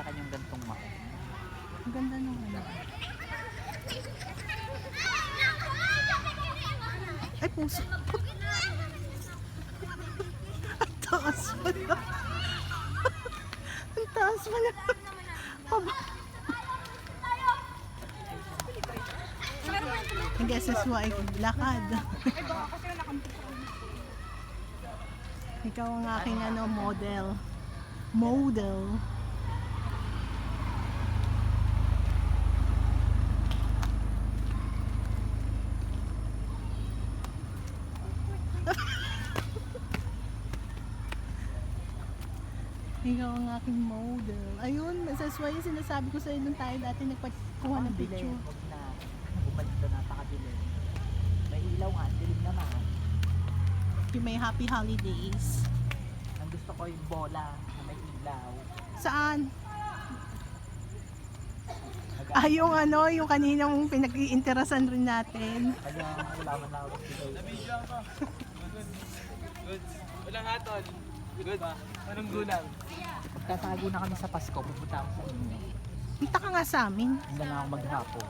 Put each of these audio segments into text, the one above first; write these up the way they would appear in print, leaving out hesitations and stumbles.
akin yung gantong mako. Ang ganda nung ano. Ay, puso. Ang taas pala. Ang taas pala. I guess that's why lakad. Ikaw ang aking ano, model. Model. Ikaw ang aking model. Ayun, that's why yung sinasabi ko sa'yo nung tayo dati nagpakuha ng picture. Huwag na. Bumalik na napakadilim. May ilaw nga, dilim naman. Yung may happy holidays. Ang gusto ko yung bola na may ilaw. Saan? Yung ano, yung kaninang pinag-iinterasan rin natin. Kaya wala man ako dito. Good. Walang hatol. Good ba? Anong gulang? Magtatago na kami sa Pasko, pupunta ako sa inyo. Punta ka nga sa amin. Hindi na ako maghapon.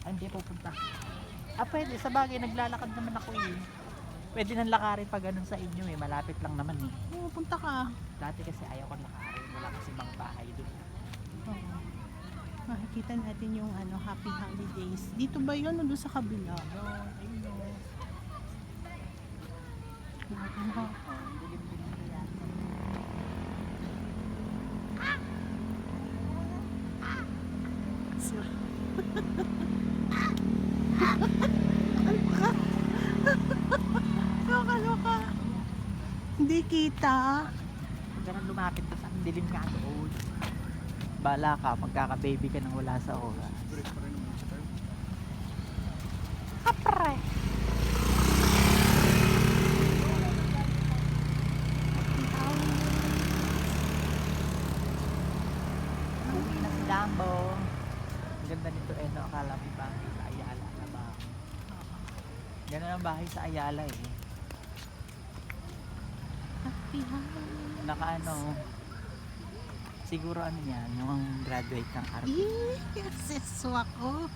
Ay, hindi pupunta. Pwede. Sa bagay, naglalakad naman ako eh. Pwede nang lakarin pag ganun sa inyo eh. Malapit lang naman eh. Oo, punta ka. Dati kasi ayaw ko lakarin. Wala kasi mga bahay doon. Oo. Makikita natin yung ano, happy holidays. Dito ba yun o doon sa kabila? Ayun o. Loka. Hindi kita. Huwag ka nang lumapit ka sa akin. Dilim nga doon. Bala ka, magkaka-baby ka nang wala sa oras. Kapre. Uwi na si Lambo. Ang ganda nito eh, no? Akala mo bahay sa Ayala na ba? Ganun ang bahay sa Ayala eh. Happy holidays. Naka ano, siguro ano yan, yung graduate ng art. Yes, swak ko.